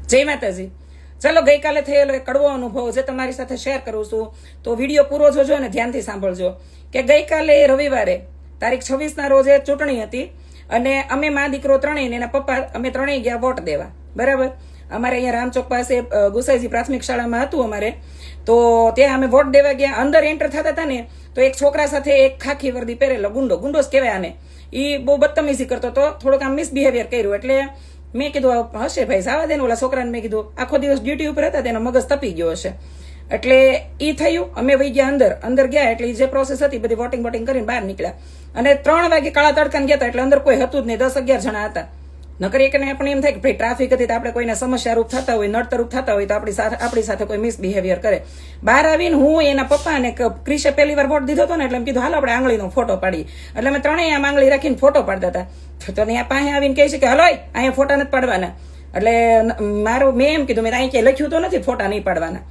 જય માતાજી. ચલો, ગઈકાલે થયેલો એક કડવો અનુભવ જે તમારી સાથે શેર કરું છું, તો વિડીયો પૂરો જોજો અને ધ્યાનથી સાંભળજો. કે ગઈકાલે રવિવારે તારીખ 26ના રોજે ચૂંટણી હતી અને અમે મા દીકરો ત્રણેય ને એના પપ્પા અમે ત્રણેય ગયા વોટ દેવા. બરાબર. અમારે અહીંયા રામચોક પાસે ગુસાઈજી પ્રાથમિક શાળામાં હતું અમારે, તો ત્યાં અમે વોટ દેવા ગયા. અંદર એન્ટર થતા હતા ને તો એક છોકરા સાથે એક ખાખી વર્દી પહેરેલો ગુંડો જ કહેવાય આને, એ બહુ બદતમીજી કરતો હતો, થોડુંક આમ મિસબિહેવિયર કર્યું. એટલે મેં કીધું હશે ભાઈ, સાવા દે ને. ઓલા છોકરાને મેં કીધું આખો દિવસ ડ્યુટી ઉપર હતા, તેનો મગજ તપી ગયો હશે. એટલે ઈ થયું. અમે વહી ગયા અંદર ગયા એટલે જે પ્રોસેસ હતી બધી વોટિંગ કરીને બહાર નીકળ્યા. અને 3 વાગે કાળા તડકાને ગયા હતા એટલે અંદર કોઈ હતું જ નહીં, 10-11 જણા હતા. નકર એકને આપણે એમ થાય કે ભાઈ ટ્રાફિક હતી તો આપણે કોઈને સમસ્યારૂપ થતા હોય, નડતરૂપ થતા હોય તો આપણી સાથે કોઈ મિસબિહેવિયર કરે. બહાર આવીને હું એના પપ્પાને ક્રિશે પહેલી વાર વોટ દીધો હતો ને એટલે એમ કીધું હાલો આપણે આંગળીનો ફોટો પાડી. એટલે અમે ત્રણેય આમ આંગળી રાખીને ફોટો પાડતા હતા. તો ત્યાં પાસે આવીને કહે છે કે હલો અહીંયા ફોટા નથી પાડવાના. એટલે મેં એમ કીધું મેં અહીં ક્યાંય લખ્યું તો નથી ફોટા નહીં પાડવાના.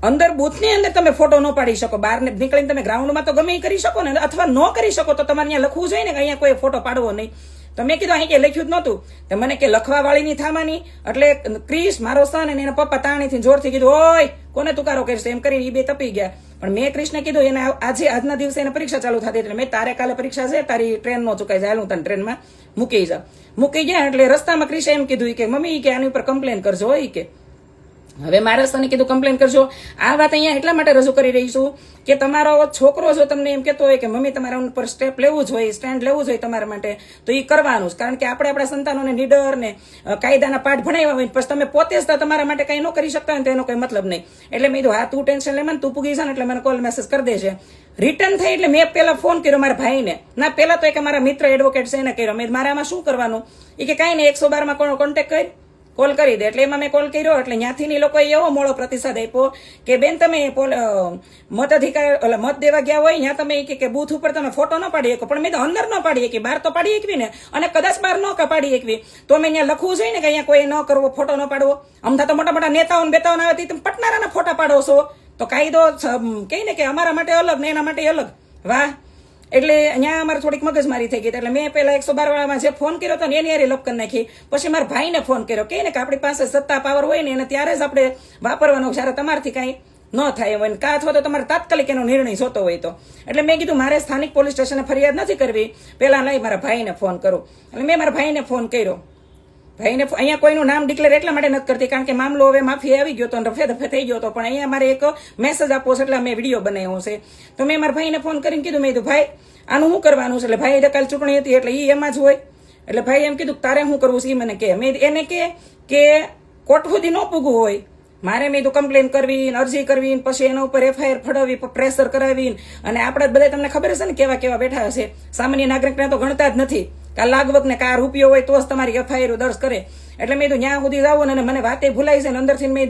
અંદર બૂથની અંદર તમે ફોટો ન પાડી શકો, બહાર નીકળીને તમે ગ્રાઉન્ડમાં તો ગમે કરી શકો ને, અથવા ન કરી શકો તો તમારે અહીંયા લખવું જોઈએ ને કે અહીંયા કોઈ ફોટો પાડવો નહીં. તો મેં કીધું અહીં કે લખ્યું જ નહોતું. તો મને કે લખવા વાળીની થામાની. એટલે ક્રિશ મારો સન અને એના પપ્પા તાણીથી જોરથી કીધું ઓય કોને તુકારો કરશે એમ કરીને એ બે તપી ગયા. પણ મેં ક્રિશને કીધું એને આજના દિવસે એને પરીક્ષા ચાલુ થતી એટલે મેં તારે કાલે પરીક્ષા છે, તારી ટ્રેન નો ચુકાઈ જાય, હું તને ટ્રેનમાં મૂકી ગયા. એટલે રસ્તામાં ક્રિશે એમ કીધું કે મમ્મી કે આની ઉપર કમ્પ્લેન કરજો હોય કે. હવે મારા સને કીધું કમ્પ્લેન કરજો. આ વાત અહીંયા એટલા માટે રજૂ કરી રહી છું કે તમારો છોકરો જો તમને એમ કહેતો હોય કે મમ્મી તમારા ઉપર સ્ટેપ લેવું જોઈએ, સ્ટેન્ડ લેવું જોઈએ તમારા માટે, તો એ કરવાનું જ. કારણ કે આપણે આપણા સંતાનોને નીડર ને કાયદાના પાઠ ભણાવ્યા હોય પછી તમે પોતે જ તમારા માટે કંઈ ન કરી શકતા હોય તો એનો કોઈ મતલબ નહીં. એટલે મેં કીધું હા તું ટેન્શન લેમાં તું પૂગી જા ને એટલે મને કોલ મેસેજ કરી દેશે. રિટર્ન થઈ એટલે મેં પેલા ફોન કર્યો મારા ભાઈને. ના પેલા તો એક મારા મિત્ર એડવોકેટ છે એને કર્યો. મેં મારામાં શું કરવાનું એ કે કાંઈ નહીં 112માં કોન્ટેક્ટ કરી કોલ કરી દે. એટલે એમાં મેં કોલ કર્યો એટલે ત્યાંથી લોકોએ એવો મોડો પ્રતિસાદ આપ્યો કે બેન તમે મત દેવા ગયા હોય ત્યાં તમે કે બૂથ ઉપર તમે ફોટો ન પાડી શકો. પણ મેં તો અંદર ન પાડી શકી, બહાર તો પાડી શકવી ને, અને કદાચ બહાર ન પાડી શકવી તો મેં અહીંયા લખવું જોઈએ ને કે અહીંયા કોઈ ન કરવો, ફોટો ન પાડવો. અમથા તો મોટા નેતાઓ બેતાઓ આવે તમે પટનારાના ફોટા પાડો છો તો કાયદો કહી ને કે અમારા માટે અલગ ને એના માટે અલગ. વાહ. એટલે અહીંયા અમારે થોડીક મગજમારી થઈ ગઈ. એટલે મેં પેલા 112 વાળામાં જે ફોન કર્યો હતો ને એની હારે લપ કરી નાખી. પછી મારા ભાઈને ફોન કર્યો કે આપણી પાસે સત્તા પાવર હોય ને એને ત્યારે જ આપણે વાપરવાનો, જયારે તમારથી કાંઈ ન થાય હોય કાં અથવા તો તમારે તાત્કાલિક એનો નિર્ણય જોતો હોય તો. એટલે મેં કીધું મારે સ્થાનિક પોલીસ સ્ટેશને ફરિયાદ નથી કરવી, પેલા નહીં મારા ભાઈને ફોન કરું. એટલે મેં મારા ભાઈને ફોન કર્યો. ભાઈને અહીંયા કોઈનું નામ ડિક્લેર એટલા માટે નથી કરતી કારણ કે મામલો હવે માફી આવી ગયો હતો, રફે દફે થઈ ગયો હતો. પણ અહીંયા મારે એક મેસેજ આપવો છે એટલે મેં વિડીયો બનાવ્યો છે. તો મેં મારા ભાઈને ફોન કરીને કીધું, મેં કીધું ભાઈ આનું શું કરવાનું છે? એટલે ભાઈ કાલે ચૂંટણી હતી એટલે એ એમાં જ હોય. એટલે ભાઈ એમ કીધું તારે શું કરવું છે એ મને કહે. મેં એને કે કોર્ટ સુધી ન પૂગવું હોય મારે, મેં કમ્પ્લેન કરવી, અરજી કરવી, પછી એના ઉપર FIR ફડાવી, પ્રેશર કરાવી. અને આપણે બધા તમને ખબર હશે ને કેવા કેવા બેઠા હશે. સામાન્ય નાગરિકને તો ગણતા જ નથી. કા લાગવક ને કા રૂપિયો હોય તો જ તમારી FIR દર્જ કરે. એટલે મેં ત્યાં સુધી જાવું અને મને વાતે ભૂલાઈ જાય ને અંદરથી મેં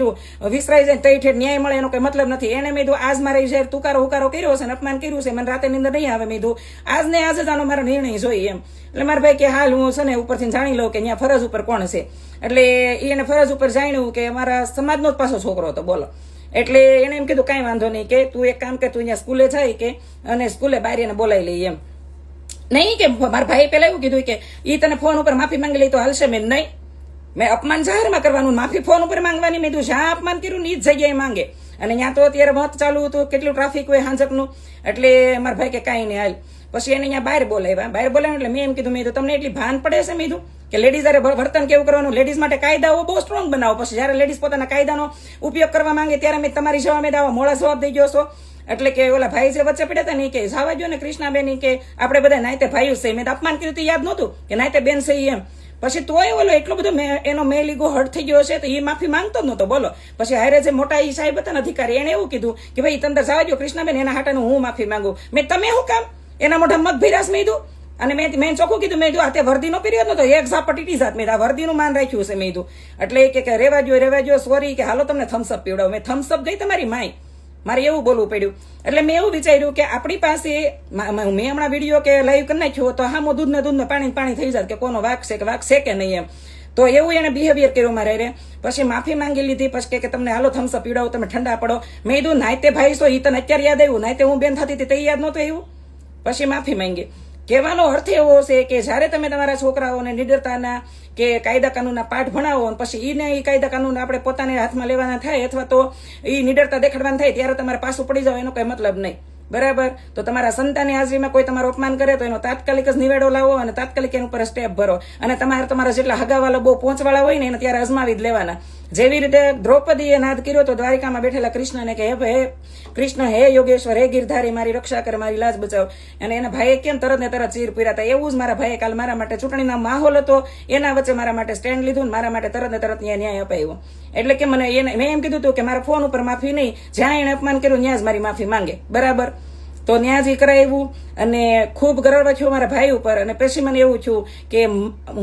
વિસરાઈ જાય તઈ ઠેઠ ન્યાય મળે એનો કોઈ મતલબ નથી. એને મેં આજ મારે જયારે તુકારો હુકારો કર્યો છે ને અપમાન કર્યું છે, મને રાતે નીંદર નહીં આવે. મેં આજ ને આજ જ આનો મારો નિર્ણય જોઈએ એમ. એટલે મારા ભાઈ કે હાલ હું છે ને ઉપરથી જાણી લઉં કે ત્યાં ફરજ ઉપર કોણ છે. એટલે એને ફરજ ઉપર જાણ્યું કે અમારા સમાજનો જ પાછો છોકરો હતો. બોલો. એટલે એને એમ કીધું કાંઈ વાંધો નહીં કે તું એક કામ કે તું અહીંયા સ્કૂલે જાય કે અને સ્કૂલે બહાર એને બોલાવી લઈ એમ. નહીં કે મારા ભાઈ પેલા એવું કીધું કે ઈ તને ફોન ઉપર માફી માંગી લઈ તો હાલશે. મેં નહીં, મેં અપમાન જાહેરમાં કરવાનું, માફી ફોન ઉપર માંગવાની. મેં જ્યાં અપમાન કર્યું ને એ જ જગ્યાએ માંગે. અને ત્યાં તો અત્યારે મત ચાલુ હતું, કેટલું ટ્રાફિક હોય હાંજકનું. એટલે મારા ભાઈ કે કાંઈ નહીં હાલ. પછી એને અહીંયા બહાર બોલાવ્યા એટલે મેં એમ કીધું, મેં તમને એટલી ભાન પડે છે મેં કે લેડીઝ અરે વર્તન કેવું કરવાનું, લેડીઝ માટે કાયદાઓ બહુ સ્ટ્રોંગ બનાવો. પછી જયારે લેડીઝ પોતાના કાયદાનો ઉપયોગ કરવા માંગે ત્યારે મેં તમારી જવાબ મેં દાવા મોડા જવાબ દઈ ગયો છો. એટલે કે ઓલા ભાઈ જે વચ્ચે પડ્યા હતા ને કે જવા દો ને કૃષ્ણાબેન કે આપણે બધા નાયતે ભાઈઓ છે. મેં અપમાન કર્યું તો યાદ નહોતું કે નાયતે બેન છે એમ. પછી તોય ઓલો એટલો બધો એનો મેલ ઈગો હર્ટ થઈ ગયો છે તો એ માફી માંગતો જ નહોતો. બોલો. પછી હારે જે મોટા ઈ સાહેબ હતા ને અધિકારી એને એવું કીધું કે ભાઈ તમે જવા દો કૃષ્ણાબેન, એના હાટાનું હું માફી માંગુ. મેં તમે શું કામ એના મોઢા મત ભીરાશ મેં કીધું. અને મેં ચોખ્ખું કીધું, મેં આ તે વર્દીનો પીરિયડ નતો, એક ઝાપટીટી જાત મેં આ વર્દીનું માન રાખ્યું છે મેં કીધું. એટલે કે રેવા જો સોરી કે હાલો તમને થમ્સઅપ પીવડાવો. મેં થમ્સઅપ ગઈ તમારી માય, મારે એવું બોલવું પડ્યું. એટલે મેં એવું વિચાર્યું કે આપણી પાસે મેં હમણાં વિડીયો કે લાઈવ કરી નાખ્યો તો હા દૂધને પાણી થઈ જાય કે કોનો વાક છે કે નહીં એમ. તો એવું એને બિહેવિયર કર્યું મારે. પછી માફી માંગી લીધી. પછી કે તમને હાલો થમ્સઅપ પીવડાવો, તમે ઠંડા પડો. મેં કીધું નાયતે ભાઈ છો એ તને અત્યારે યાદ આવ્યું, નાયતે હું બેન થતી હતી તે યાદ નહોતું એવું. પછી માફી માંગી. કહેવાનો અર્થ એવો છે કે જ્યારે તમે તમારા છોકરાઓને નિડરતાના કે કાયદા કાનૂનના પાઠ ભણાવો અને પછી એ કાયદા કાનૂન આપણે પોતાને હાથમાં લેવાના થાય અથવા તો એ નિડરતા દેખાડવાના થાય ત્યારે તમારે પાછું પડી જાવ એનો કઈ મતલબ નહીં. બરાબર? તો તમારા સંતાનની હાજરીમાં કોઈ તમારું અપમાન કરે તો એનો તાત્કાલિક જ નિવેડો લાવો અને તાત્કાલિક એના ઉપર સ્ટેપ ભરો. અને તમારા જેટલા હગાવાલા બહુ પહોંચવાળા હોય ને એને ત્યારે અજમાવી જ લેવાના. જેવી રીતે દ્રૌપદીએ નાદ કર્યો તો દ્વારિકામાં બેઠેલા કૃષ્ણને કે હે કૃષ્ણ, હે યોગેશ્વર, હે ગિરધારી, મારી રક્ષા કર, મારી લાજ બચાવ. અને એના ભાઈએ કેમ તરત ને તરત ચીર પીર્યા હતા. એવું જ મારા ભાઈએ કાલ મારા માટે ચૂંટણીનો માહોલ હતો, એના વચ્ચે મારા માટે સ્ટેન્ડ લીધું, મારા માટે તરત ને તરત ન્યાય અપાયો. એટલે કે મેં એમ કીધું હતું કે મારા ફોન ઉપર માફી નહીં, જ્યાં એને અપમાન કર્યું ત્યાં જ મારી માફી માંગે. બરાબર? તો ન્યા જ કરાવ્યું અને ખૂબ ગર્વ થયો મારા ભાઈ ઉપર. અને પછી મને એવું થયું કે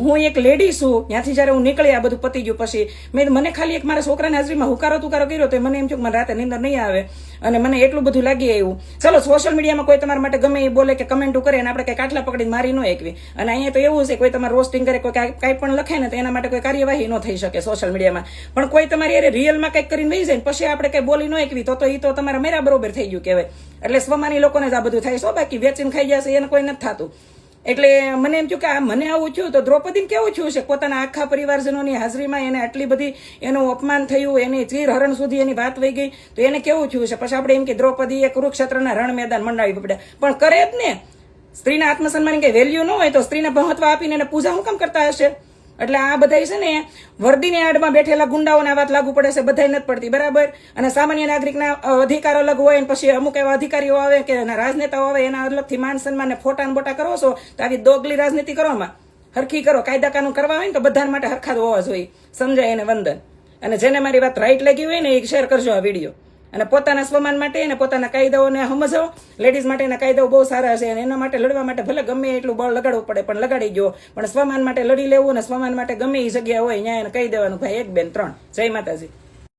હું એક લેડી છું. ત્યાંથી જયારે હું નીકળી, આ બધું પતી ગયું પછી મને ખાલી એક મારા છોકરાની હાજરીમાં હુકારો તુકારો કર્યો તો મને એમ થયું કે મને રાતે નીંદર નહીં આવે અને મને એટલું બધું લાગી આવ્યું. ચલો, સોશિયલ મીડિયામાં કોઈ તમારા માટે ગમે એ બોલે કે કમેન્ટો કરે અને આપણે કઈ કાટલા પકડીને મારી ન એકવી. અને અહીંયા તો એવું છે, કોઈ તમારે રોસ્ટિંગ કરે, કોઈ કાંઈ પણ લખે ને તો એના માટે કોઈ કાર્યવાહી ન થઈ શકે સોશિયલ મીડિયામાં. પણ કોઈ તમારી અરે રિયલમાં કંઈક કરીને વહી જાય ને પછી આપણે કઈ બોલી ન એકવી તો એ તો તમારા મેરા બરોબર થઈ ગયું કહેવાય. એટલે સ્વમાની લોકોને જ આ બધું થાય છે, બાકી વેચીને ખાઈ જશે એને કોઈ નથી થતું. એટલે મને એમ થયું કે મને આવું થયું તો દ્રૌપદીને કેવું થયું છે, પોતાના આખા પરિવારજનોની હાજરીમાં એને આટલી બધી એનું અપમાન થયું, એની ચીર હરણ સુધી એની વાત વહી ગઈ તો એને કેવું થયું છે. પછી આપણે એમ કે દ્રૌપદીએ કુરુક્ષેત્રના રણ મેદાન મંડાવી પડ્યા, પણ કરે જ ને. સ્ત્રીના આત્મસન્માન કઈ વેલ્યુ ન હોય તો સ્ત્રીને મહત્વ આપીને એને પૂજા શું કામ કરતા હશે? એટલે આ બધા છે ને વર્દીની આડમાં બેઠેલા ગુંડાઓને આ વાત લાગુ પડે છે, બધાય નથી પડતી. બરાબર? અને સામાન્ય નાગરિકના અધિકાર અલગ હોય ને પછી અમુક એવા અધિકારીઓ આવે કે રાજનેતાઓ આવે એના અલગથી માન સન્માન ફોટા બોટા કરો છો તો આવી દોગલી રાજનીતિ કરવામાં હરખી કરો. કાયદા કાનૂન કરવા હોય ને તો બધા માટે હરખા જ હોવા જોઈએ. સમજાય એને વંદન. અને જેને મારી વાત રાઈટ લાગી હોય ને એ શેર કરજો આ વિડીયો. અને પોતાના સ્વમાન માટે અને પોતાના કાયદાઓને સમજો. લેડીઝ માટેના કાયદાઓ બહુ સારા છે અને એના માટે લડવા માટે ભલે ગમે એટલું બળ લગાડવું પડે પણ લગાડી ગયો, પણ સ્વમાન માટે લડી લેવું અને સ્વમાન માટે ગમે એ જગ્યા હોય ત્યાં એને કહી દેવાનું ભાઈ 1 2 3. જય માતાજી.